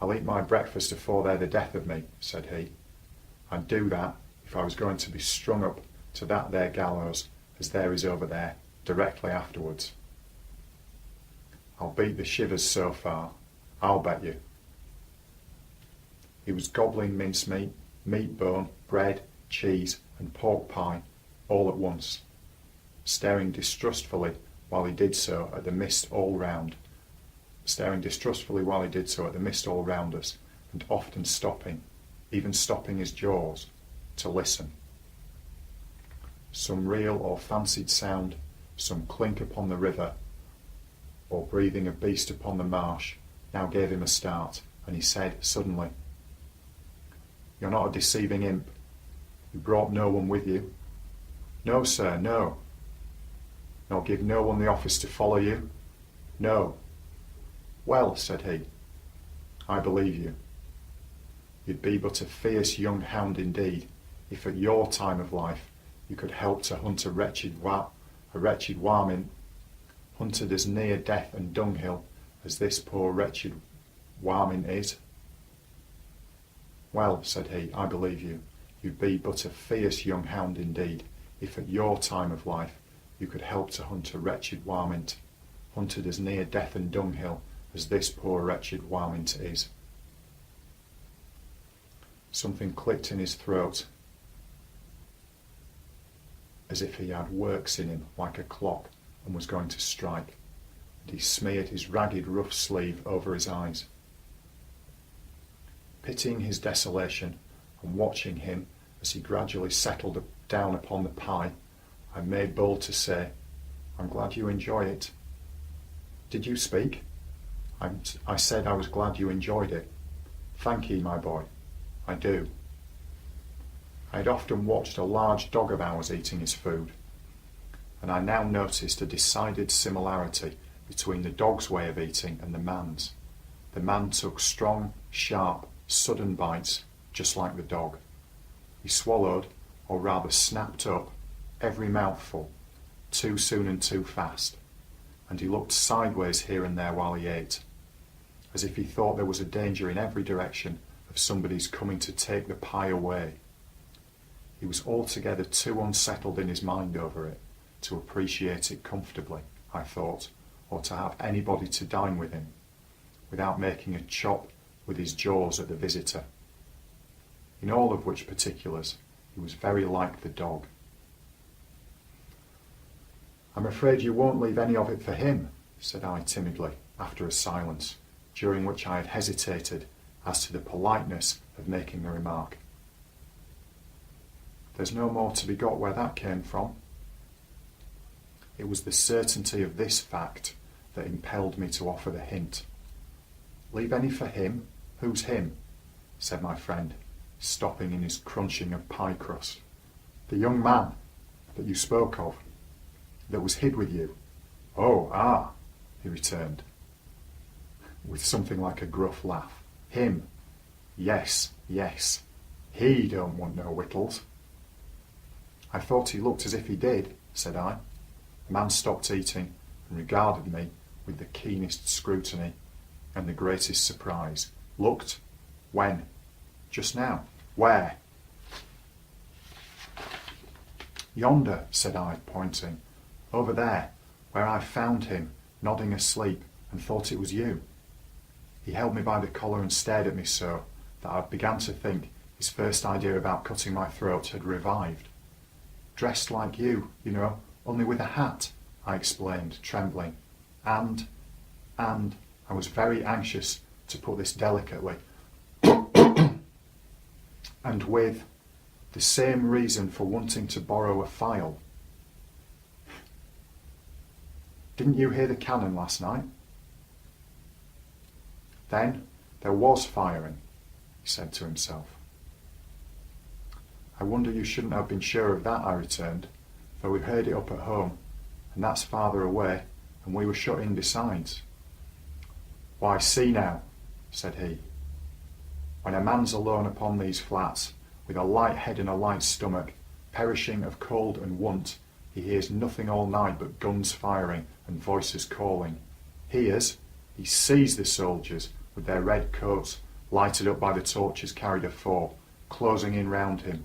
"I'll eat my breakfast afore they're the death of me," said he. "I'd do that if I was going to be strung up to that there gallows as there is over there, directly afterwards. I'll beat the shivers so far, I'll bet you." He was gobbling mincemeat, meat bone, bread, cheese and pork pie all at once, staring distrustfully while he did so at the mist all round us, and often stopping, even stopping his jaws, to listen. Some real or fancied sound, some clink upon the river, or breathing of beast upon the marsh, now gave him a start, and he said suddenly, "You're not a deceiving imp. You brought no one with you?" "No, sir, no." "Nor give no one the office to follow you?" "No." "Well," said he, "I believe you. You'd be but a fierce young hound indeed, if at your time of life you could help to hunt a wretched warmint, hunted as near death and dunghill as this poor wretched warmint is." "Well," said he, "I believe you. You'd be but a fierce young hound indeed, if at your time of life you could help to hunt a wretched warmint, hunted as near death and dunghill as this poor wretched warmint is." Something clicked in his throat, as if he had works in him like a clock and was going to strike, and he smeared his ragged rough sleeve over his eyes. Pitying his desolation and watching him as he gradually settled down upon the pie, I made bold to say, "I'm glad you enjoy it." "Did you speak?" I said I was glad you enjoyed it." "Thank ye, my boy. I do." I had often watched a large dog of ours eating his food, and I now noticed a decided similarity between the dog's way of eating and the man's. The man took strong, sharp, sudden bites, just like the dog. He swallowed, or rather snapped up, every mouthful, too soon and too fast, and he looked sideways here and there while he ate, as if he thought there was a danger in every direction of somebody's coming to take the pie away. He was altogether too unsettled in his mind over it to appreciate it comfortably, I thought, or to have anybody to dine with him, without making a chop with his jaws at the visitor. In all of which particulars, he was very like the dog. "I'm afraid you won't leave any of it for him," said I timidly, after a silence, during which I had hesitated as to the politeness of making the remark. "There's no more to be got where that came from." It was the certainty of this fact that impelled me to offer the hint. "Leave any for him? Who's him?" said my friend, stopping in his crunching of pie crust. "The young man that you spoke of, that was hid with you." "Oh, ah," he returned, with something like a gruff laugh. "Him? Yes, yes. He don't want no victuals." "I thought he looked as if he did," said I. The man stopped eating and regarded me with the keenest scrutiny and the greatest surprise. "Looked? When?" "Just now." "Where?" "Yonder," said I, pointing. "Over there, where I found him, nodding asleep, and thought it was you." He held me by the collar and stared at me so that I began to think his first idea about cutting my throat had revived. "Dressed like you, you know, only with a hat," I explained, trembling. And I was very anxious to put this delicately, and with the same reason for wanting to borrow a file. "Didn't you hear the cannon last night?" "Then there was firing," he said to himself. "I wonder you shouldn't have been sure of that," I returned, "for we heard it up at home, and that's farther away, and we were shut in besides." "Why, see now," said he. "When a man's alone upon these flats, with a light head and a light stomach, perishing of cold and want, he hears nothing all night but guns firing and voices calling. He sees the soldiers with their red coats lighted up by the torches carried afore, closing in round him.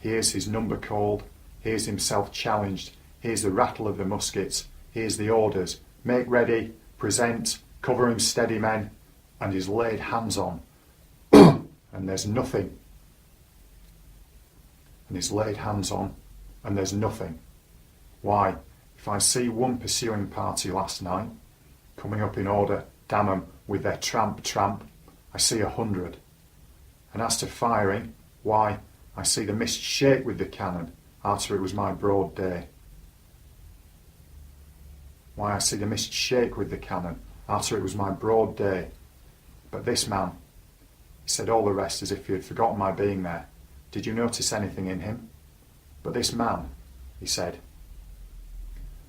Here's his number called, here's himself challenged, here's the rattle of the muskets, here's the orders, make ready, present, cover him steady, men, and he's laid hands on, and there's nothing. And he's laid hands on, and there's nothing. Why, if I see one pursuing party last night, coming up in order, damn 'em, with their tramp, tramp, I see 100. And as to firing, why, I see the mist shake with the cannon, arter it was my broad day. Why, I see the mist shake with the cannon, arter it was my broad day. But this man, he said all the rest as if he had forgotten my being there. Did you notice anything in him? But this man, he said.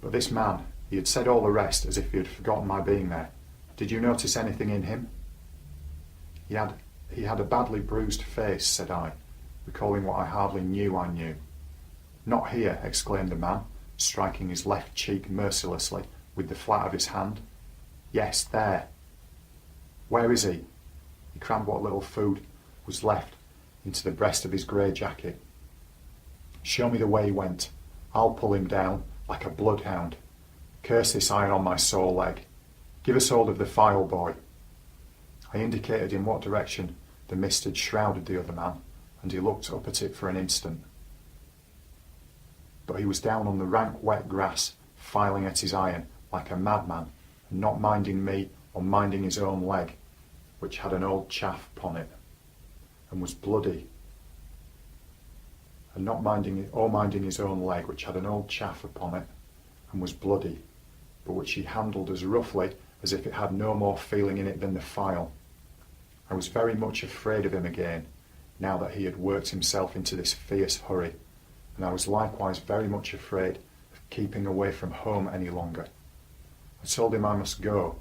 But this man, he had said all the rest as if he had forgotten my being there. Did you notice anything in him? He had a badly bruised face, said I, recalling what I hardly knew I knew. Not here, exclaimed the man, striking his left cheek mercilessly with the flat of his hand. Yes, there. Where is he? He crammed what little food was left into the breast of his grey jacket. Show me the way he went. I'll pull him down like a bloodhound. Curse this iron on my sore leg. Give us hold of the file, boy. I indicated in what direction the mist had shrouded the other man, and he looked up at it for an instant. But he was down on the rank wet grass, filing at his iron like a madman, and not minding me or minding his own leg, which had an old chaff upon it, and was bloody, and not minding his own leg, which had an old chaff upon it, and was bloody, but which he handled as roughly as if it had no more feeling in it than the file. I was very much afraid of him again, now that he had worked himself into this fierce hurry, and I was likewise very much afraid of keeping away from home any longer. I told him I must go,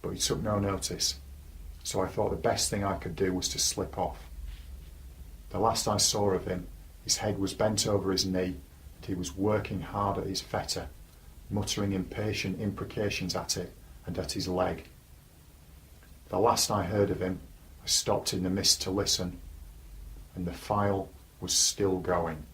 but he took no notice, so I thought the best thing I could do was to slip off. The last I saw of him, his head was bent over his knee, and he was working hard at his fetter, muttering impatient imprecations at it and at his leg. The last I heard of him, I stopped in the mist to listen, and the file was still going.